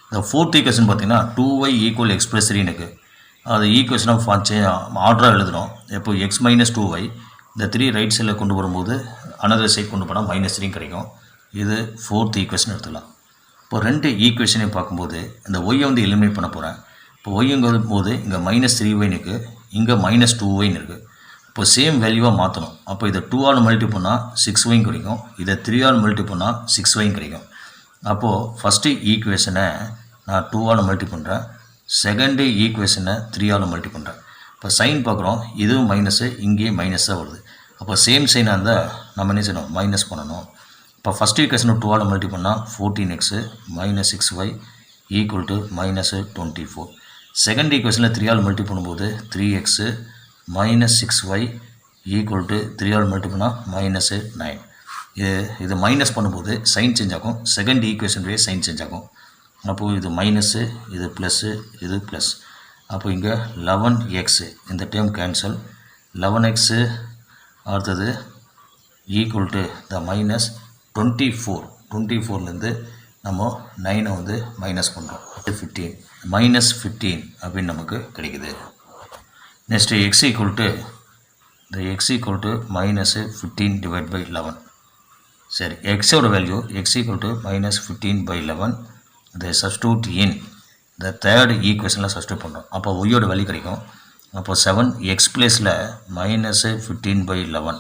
இந்த ஃபோர்த் ஈக்குவேஷன் பார்த்தீங்கன்னா 2y ஈக்குவல் எக்ஸ் ப்ளஸ் 3 எனக்கு அது ஈக்குவேஷன் ஆஃப் ஆர்டராக எழுதுகிறோம். இப்போ எக்ஸ் மைனஸ் 2y இந்த 3 ரைட் சைடில் கொண்டு வரும்போது அனதர் சைட் கொண்டு போனால் மைனஸ் 3 கிடைக்கும். இது ஃபோர்த் ஈக்குவேஷன் எடுத்துக்கலாம். இப்போ ரெண்டு ஈக்குவேஷனையும் பார்க்கும்போது இந்த ஒய்யை வந்து எலிமினேட் பண்ண போகிறேன். இப்போ ஒய்ங்கும் போது இங்கே மைனஸ் 3y இருக்குது, இங்கே மைனஸ் 2y இருக்குது. இப்போ சேம் வேல்யூவாக மாற்றணும். அப்போ இதை 2ஆல் மல்டி பண்ணால் 6y கிடைக்கும், இதை 3ஆல் மல்டி பண்ணால் 6y கிடைக்கும். அப்போது ஃபஸ்ட்டு ஈக்குவேஷனை நான் 2ஆல் மல்டி பண்ணுறேன், செகண்டு ஈக்குவேஷனை 3ஆல் மல்டி பண்ணுறேன். இப்போ சைன் பார்க்குறோம், இதுவும் மைனஸு இங்கேயும் மைனஸாக வருது. அப்போ சேம் சைனாக இருந்தால் நம்ம என்ன செய்யணும் மைனஸ் பண்ணணும். இப்போ ஃபஸ்ட் ஈக்குவேஷனை 2ஆல் மல்டி பண்ணால் 14x minus 6y equal to minus 24. Second ஈக்குவேஷனில் 3ஆல் மல்டி பண்ணும்போது 3x minus 6y equal to 3ஆல் மல்டி பண்ணால் மைனஸ் 9. இது மைனஸ் பண்ணும்போது சைன் சேஞ்ச் ஆகும், செகண்ட் ஈக்குவேஷனுடைய சைன் சேஞ்ச் ஆகும். அப்போது இது மைனஸு, இது ப்ளஸ்ஸு, இது ப்ளஸ். அப்போ இங்கே 11x இந்த டேர்ம் கேன்சல், 11x அடுத்தது ஈக்குவல் டு த மைனஸ் 24. நம்ம 9 வந்து மைனஸ் பண்ணுறோம், 15 மைனஸ் 15 அப்படின்னு நமக்கு கிடைக்குது. Next x equal to minus 15 divide by 11. சரி, எக்ஸோட value x equal to minus 15 by 11. இதை சப்ஸ்டிட்யூட் இன் த தேர்ட் ஈக்குவேஷனில் சப்ஸ்டிட்யூட் பண்ணுறோம். அப்போ ஒய்யோட வேல்யூ கிடைக்கும். அப்போ 7x ப்ளஸில் minus 15 by 11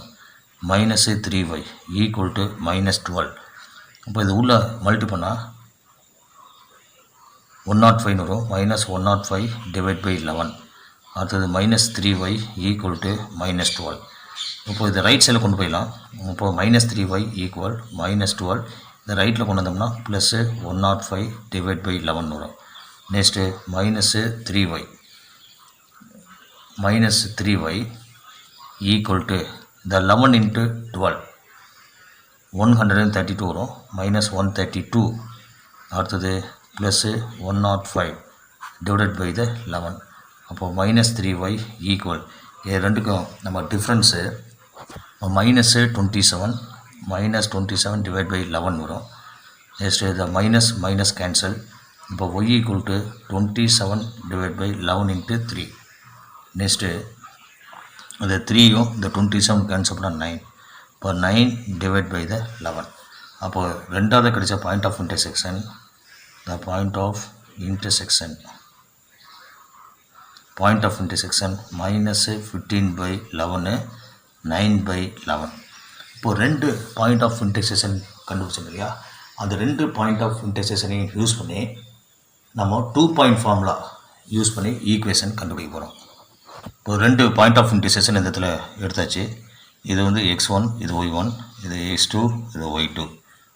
minus 3y equal to minus 12. அப்போ இது உள்ள மல்டி பண்ணால் 105 வரும், மைனஸ் 105 டிவைட் பை 11. அடுத்தது minus 3y equal to minus 12. இப்போ இது ரைட் சைடில் கொண்டு போயிடலாம். இப்போது மைனஸ் 3y ஈக்குவல் மைனஸ் 12. இந்த ரைட்டில் கொண்டு வந்தோம்னா ப்ளஸ்ஸு 105 டிவைட் பை 11 வரும். Next minus 3y equal to இந்த 11 இன்ட்டு 12 132 வரும், மைனஸ் 132. அடுத்தது ப்ளஸ்ஸு 105 டிவைடட் பை த 11. அப்போது மைனஸ் 3y ஈக்குவல் இது ரெண்டுக்கும் நம்ம டிஃப்ரென்ஸு -27 டிவைட் பை 11 வரும். நெக்ஸ்ட்டு இந்த மைனஸ் கேன்சல். இப்போ y equal to 27 divide by 11 into 3. Next இந்த 3யும் இந்த 27 கேன்சல் பண்ணால் 9. இப்போ 9 டிவைட் பை த 11. அப்போது ரெண்டாவது கிடைச்ச பாயிண்ட் ஆஃப் இன்டர்செக்ஷன் -15/11 9/11. இப்போது ரெண்டு பாயிண்ட் ஆஃப் இன்டர்செக்ஷன் கண்டுபிடிச்சோம் இல்லையா, அந்த ரெண்டு பாயிண்ட் ஆஃப் இன்டர்செக்ஷனையும் யூஸ் பண்ணி நம்ம 2 பாயிண்ட் ஃபார்முலா யூஸ் பண்ணி ஈக்குவேஷன் கண்டுபிடிக்க போகிறோம். இப்போ ரெண்டு பாயிண்ட் ஆஃப் இன்டர்செக்ஷன் இந்த இடத்துல எடுத்தாச்சு. இது வந்து x1, இது y1, இது x2, இது y2.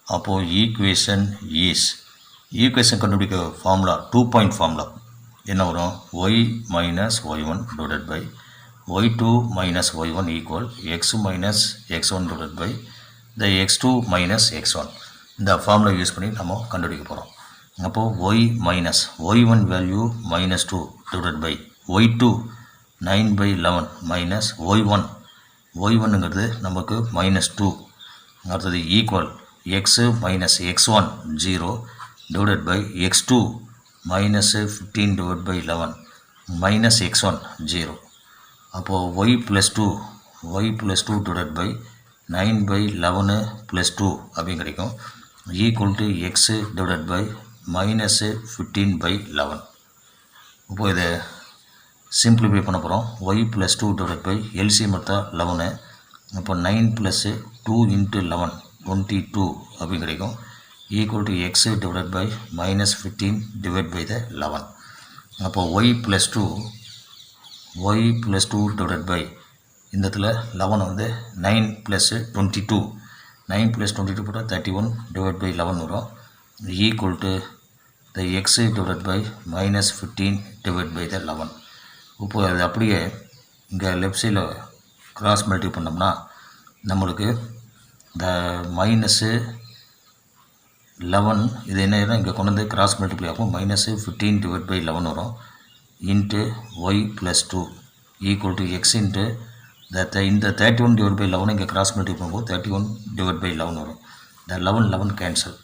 அப்போது ஈக்குவேஷன் கண்டுபிடிக்க ஃபார்முலா 2 பாயிண்ட் ஃபார்முலா என்ன வரும்? y minus y1 divided by y2 minus y1 equal x minus x1 divided by the x2 minus x1. இந்த ஃபார்முலா யூஸ் பண்ணி நம்ம கண்டுபிடிக்க போகிறோம். அப்போது y minus y1 value -2 divided by y2 9/11 minus y1ங்கிறது நமக்கு -2. அடுத்தது equal x minus x1 0 divided by x2 minus 15 divided by 11 minus x1 0. அப்போது y plus 2 divided by 9/11 plus 2 அப்படின்னு கிடைக்கும். Equal to x divided by minus 15/11. இப்போது இதை simplify பண்ண போகிறோம். y plus 2 divided by LCM எடுத்தா 11. அப்போ 9 plus 2 into 11 22 அப்படின்னு கிடைக்கும். Equal to x divided by minus 15 divided by the 11. அப்போ y plus 2 divided by இந்த இடத்துல 11 வந்து 9 plus 22 போட்டால் 31 divided by 11 வரும். Equal to the x divided by minus 15 divided by the 11. இப்போ அது அப்படியே இங்கே லெஃப்ட் சைடில் கிராஸ் மல்டிப்ளை பண்ணோம்னா நம்மளுக்கு இந்த -11 இது என்ன இங்கே கொண்டு வந்து கிராஸ் மல்டிப்ளை ஆகும். -15 டிவைட் பை 11 வரும். Into y + 2 equal to X into இந்த 31 டிவைட் பை 11 இங்கே கிராஸ் மல்டிப்ளை பண்ணும்போது 31 டிவைட் பை 11 வரும். இந்த 11 கேன்சல்.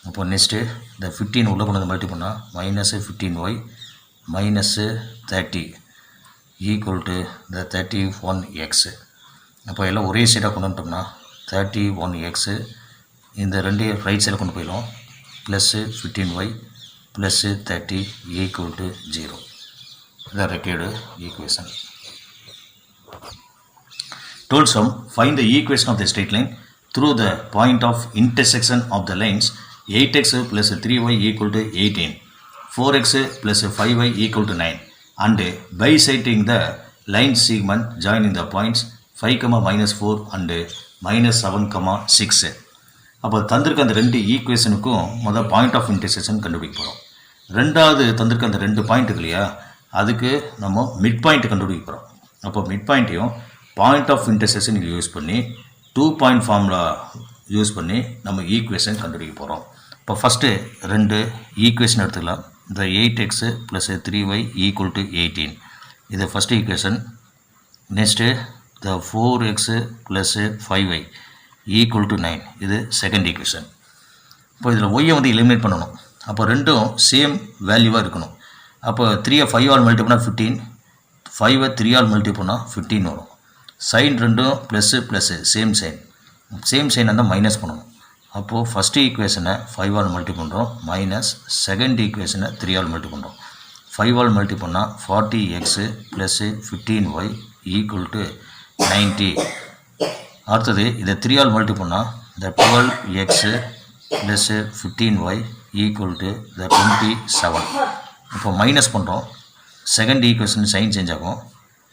அப்போ நெக்ஸ்ட்டு இந்த 15 உள்ளே கொண்டு வந்து மல்டிப்ளை பண்ணால் -15y -30 ஈக்குவல் டு இந்த 31x. அப்போ எல்லாம் ஒரே சைடாக கொண்டு வந்துட்டோம்னா 31x இந்த ரெண்டு ரைட் சைடில் கொண்டு போயிடும். Plus 15y plus 30 equal to 0. இதான் ரெக்கையோட equation. Told sum, find the equation of the straight line through the point of intersection of the lines 8x plus 3y equal to 18, 4x plus 5y equal to 9, and bisecting the line segment joining the points 5, -4 and -7, 6. அப்போ தந்திருக்க அந்த ரெண்டு ஈக்குவேஷனுக்கும் முதல் point of intersection கண்டுபிடிக்க போகிறோம். ரெண்டாவது தந்திருக்க அந்த ரெண்டு point இருக்கு இல்லையா, அதுக்கு நம்ம மிட் பாயிண்ட் கண்டுபிடிக்க போகிறோம். அப்போ மிட் பாயிண்ட்டையும் பாயிண்ட் ஆஃப் இன்டர்செக்ஷன் யூஸ் பண்ணி 2 பாயிண்ட் ஃபார்முலா யூஸ் பண்ணி நம்ம ஈக்குவேஷன் கண்டுபிடிக்க போகிறோம். இப்போ ஃபஸ்ட்டு ரெண்டு ஈக்குவேஷன் எடுத்துக்கலாம். இந்த 8x + 3y ஈக்குவல் டு 18 இது ஃபஸ்ட்டு ஈக்குவேஷன். நெக்ஸ்ட்டு இந்த 4x + 5y ஈக்குவல் டு 9 இது செகண்ட் ஈக்குவேஷன். இப்போ இதில் ஒய்யை வந்து எலிமினேட் பண்ணணும். அப்போ ரெண்டும் சேம் வேல்யூவாக இருக்கணும். அப்போ 3ஐ 5 ஆல் மல்டிப்ளை பண்ணால் 15, 5ஐ 3 ஆல் மல்டிப்ளை பண்ணால் 15 வரும். சைன் ரெண்டும் ப்ளஸ்ஸு சேம் சைன் இருந்தால் மைனஸ் பண்ணணும். அப்போது ஃபஸ்ட்டு ஈக்குவேஷனை 5 ஆல் மல்டிப்ளை பண்ணுறோம், மைனஸ் செகண்ட் ஈக்குவேஷனை 3 ஆல் மல்டிப்ளை பண்ணுறோம். 5 ஆல் மல்டிப்ளை பண்ணால் 40x + 15y ஈக்குவல் டு 90. அடுத்தது இதை 3 ஆல் மல்டிப்ளை பண்ணால் இந்த 12x + 15y ஈக்குவல் டு இந்த 27. இப்போ மைனஸ் பண்ணுறோம். செகண்ட் ஈக்குவேஷன் சைன் சேஞ்ச் ஆகும்.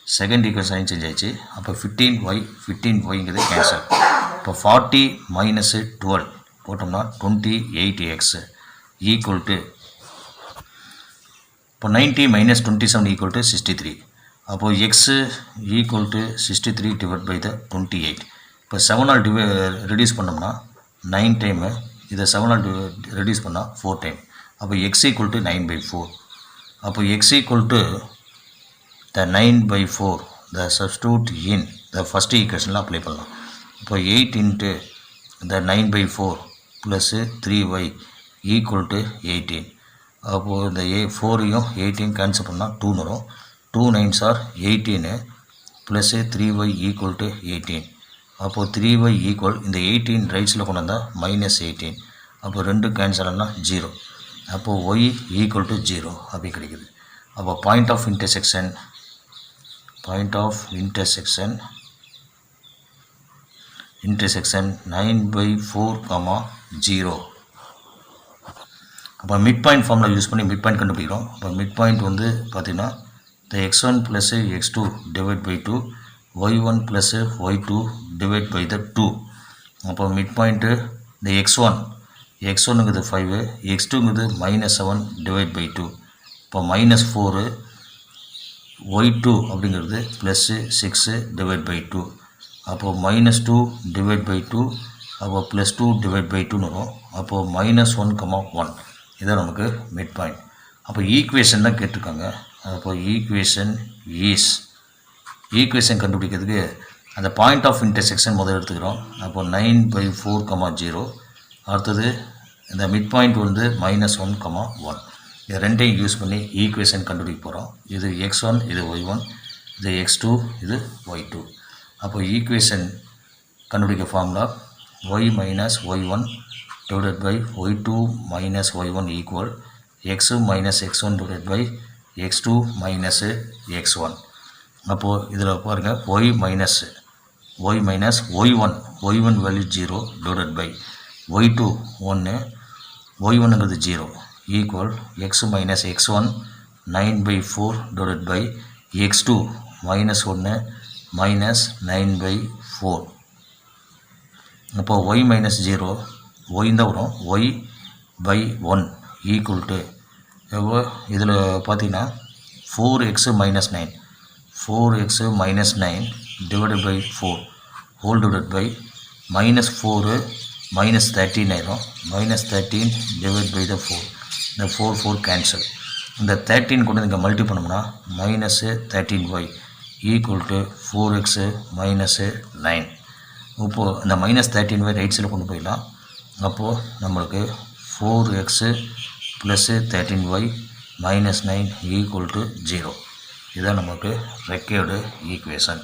செகண்ட் ஈக்குவேஷன் சைன் சேஞ்ச் ஆகிடுச்சு. அப்போ 15yங்கிறது கேன்சல். இப்போ 40 - 12 போட்டோம்னா 28x ஈக்குவல் டு இப்போ 90 - 27 ஈக்குவல் டு 63. அப்போது x equal to 63 divide by the 28. இப்போ 7 ஆல் ரெடியூஸ் பண்ணோம்னா 9 டைமு, இதை 7 ஆல் ரெடியூஸ் பண்ணால் 4 டைம். அப்போ எக்ஸ் ஈக்குவல் டு 9/4. அப்போ X equal to the 9/4 the substitute in the first equation apply பண்ணலாம். இப்போ 8 into the 9/4 plus 3y equal to 18. அப்போது இந்த 4யும் 18 கேன்சல் பண்ணால் 2 வரும். 2 9s are 18 plus 3y equal to 18. அப்போது 3y equal இந்த 18 ரைட்ஸில் கொண்டு வந்தால் -18. அப்போ 2 கேன்சல் ஆனால் 0. அப்போது y equal to 0 அப்படி கிடைக்குது. அப்போ பாயிண்ட் ஆஃப் இன்டர்செக்ஷன் 9/4, 0. அப்போ மிட் பாயிண்ட் ஃபார்மில் யூஸ் பண்ணி மிட் பாயிண்ட் கண்டுபிடிக்கிறோம். அப்போ மிட் பாயிண்ட் வந்து பார்த்திங்கன்னா இந்த x1 + x2 divide by 2 y1 + y2 divide by the 2. அப்போ மிட் பாயிண்ட்டு இந்த x1ங்கிறது 5, x2ங்கிறது -7 டிவைட் பை 2. இப்போ -4, y2 அப்படிங்கிறது +6 டிவைட் பை 2. அப்போது -2 டிவைட் பை 2, அப்போது +2 டிவைட் பை 2 வரும். அப்போது -1, 1 இதான் நமக்கு மிட் பாயிண்ட். அப்போ ஈக்குவேஷன் தான் கேட்டிருக்காங்க. அப்போ ஈக்குவேஷன் கண்டுபிடிக்கிறதுக்கு அந்த பாயிண்ட் ஆஃப் இன்டர்செக்ஷன் முதல் எடுத்துக்கிறோம். அப்போ 9/4, 0. அடுத்தது இந்த மிட் பாயிண்ட் வந்து -1, 1. இது ரெண்டையும் யூஸ் பண்ணி ஈக்குவேஷன் கண்டுபிடிக்க போகிறோம். இது x1, இது y1, இது x2, இது y2. அப்போ ஈக்குவேஷன் கண்டுபிடிக்க formula y - y1 divided by y2 - y1 equal x - x1 divided by x2 - x1. அப்போது இதில் பாருங்கள் y - y1 value 0 divided by y2 1, y1ங்கிறது 0 equal x - x1 9/4 divided by x2 -1 -9/4. அப்போ y - 0 y தான் வரும். y/1 equal to எவ்வளோ இதில் பார்த்தீங்கன்னா 4x - 9 divided by 4 whole divided by -4 -13 ஆயிரும். -13 டிவைட் பை த 4. இந்த 4 கேன்சல். இந்த 13 கொண்டு இங்கே மல்டி பண்ணோம்னா -13y ஈக்குவல் டு 4x - 9. இப்போது இந்த -13y ரைட் சைடில் கொண்டு போயிடலாம். அப்போது நம்மளுக்கு 4x + 13y - 9 ஈக்குவல் டு 0. இதுதான் நமக்கு ரெக்கையோட ஈக்குவேஷன்.